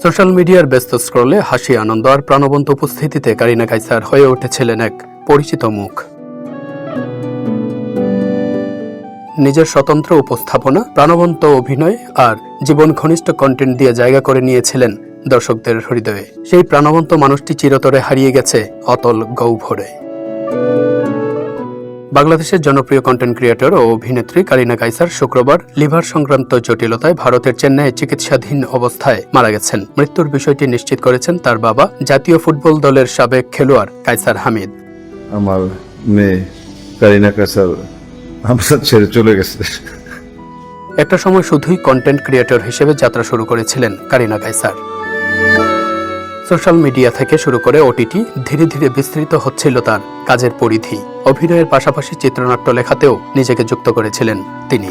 Social মিডিয়ার ব্যস্ত স্ক্রলে হাসি, আনন্দ আর প্রাণবন্ত উপস্থিতিতে কারিনা কায়সার হয়ে উঠেছিলেন এক পরিচিত মুখ। নিজের স্বতন্ত্র উপস্থাপনা, প্রাণবন্ত অভিনয় আর জীবন ঘনিষ্ঠ কন্টেন্ট দিয়ে জায়গা করে নিয়েছিলেন দর্শকদের হৃদয়ে। সেই প্রাণবন্ত মানুষটি চিরতরে হারিয়ে গেছে অতল গহ্বরে। বাংলাদেশের জনপ্রিয় কন্টেন্ট ক্রিয়েটর ও অভিনেত্রী কারিনা কায়সার শুক্রবার লিভার সংক্রান্ত জটিলতায় ভারতের চেন্নাইয়ে চিকিৎসাধীন অবস্থায় মারা গেছেন। মৃত্যুর বিষয়টি নিশ্চিত করেছেন তার বাবা, জাতীয় ফুটবল দলের সাবেক খেলোয়াড় কায়সার হামিদ। আমার মেয়ে কারিনা কায়সার আমার ছেড়ে চলে গেছে। একটা সময় শুধুই কন্টেন্ট ক্রিয়েটর হিসেবে যাত্রা শুরু করেছিলেন কারিনা কায়সার। সোশ্যাল মিডিয়া থেকে শুরু করে ওটিটি ধীরে ধীরে বিস্তৃত হচ্ছিল তার কাজের পরিধি। অভিনয়ের পাশাপাশি চিত্রনাট্য লেখাতেও নিজেকে যুক্ত করেছিলেন তিনি।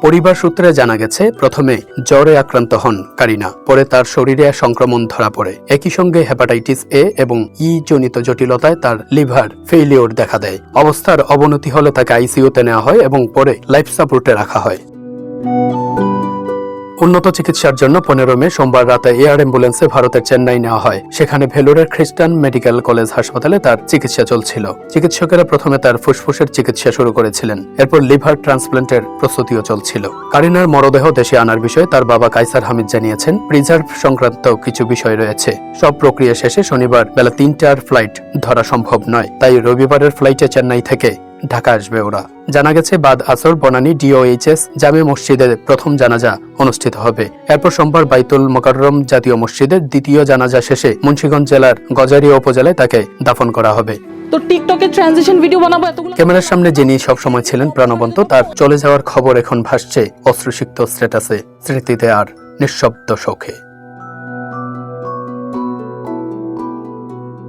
পরিবার সূত্রে জানা গেছে, প্রথমে জ্বরে আক্রান্ত হন কারিনা, পরে তার শরীরে সংক্রমণ ধরা পড়ে। একই সঙ্গে হেপাটাইটিস এ এবং ই জনিত জটিলতায় তার লিভার ফেইলিওর দেখা দেয়। অবস্থার অবনতি হলে তাকে আইসিইউতে নেওয়া হয় এবং পরে লাইফ সাপোর্টে রাখা হয়। উন্নত চিকিৎসার জন্য 15 মে সোমবার রাতে এয়ার অ্যাম্বুলেন্সে ভারতের চেন্নাই নেওয়া হয়। সেখানে ভেলোরের খ্রিস্টান মেডিকেল কলেজ হাসপাতালে তার চিকিৎসা চলছিল। চিকিৎসকেরা প্রথমে তার ফুসফুসের চিকিৎসা শুরু করেছিলেন, এরপর লিভার ট্রান্সপ্লান্টের প্রস্তুতিও চলছিল। কারিনার মরদেহ দেশে আনার বিষয়ে তার বাবা কায়সার হামিদ জানিয়েছেন, প্রিজার্ভ সংক্রান্ত কিছু বিষয় রয়েছে। সব প্রক্রিয়া শেষে শনিবার বেলা 3টার ফ্লাইট ধরা সম্ভব নয়, তাই রবিবারের ফ্লাইটে চেন্নাই থেকে ঢাকা আসবে ওরা। জানা গেছে, বাদ আসর বনানী ডিওএইচএস জামে মসজিদে প্রথম জানাজা অনুষ্ঠিত হবে। এরপর সোমবার বাইতুল মোকাররম জাতীয় মসজিদের দ্বিতীয় জানাজা শেষে মুন্সিগঞ্জ জেলার গজারিয়া উপজেলায় তাকে দাফন করা হবে। তো টিকটকে ট্রানজিশন ভিডিও বানাবো এতগুলো। ক্যামেরার সামনে যিনি সবসময় ছিলেন প্রাণবন্ত, তার চলে যাওয়ার খবর এখন ভাসছে অশ্রুসিক্ত স্ট্যাটাসে, স্মৃতিতে আর নিঃশব্দ শোকে।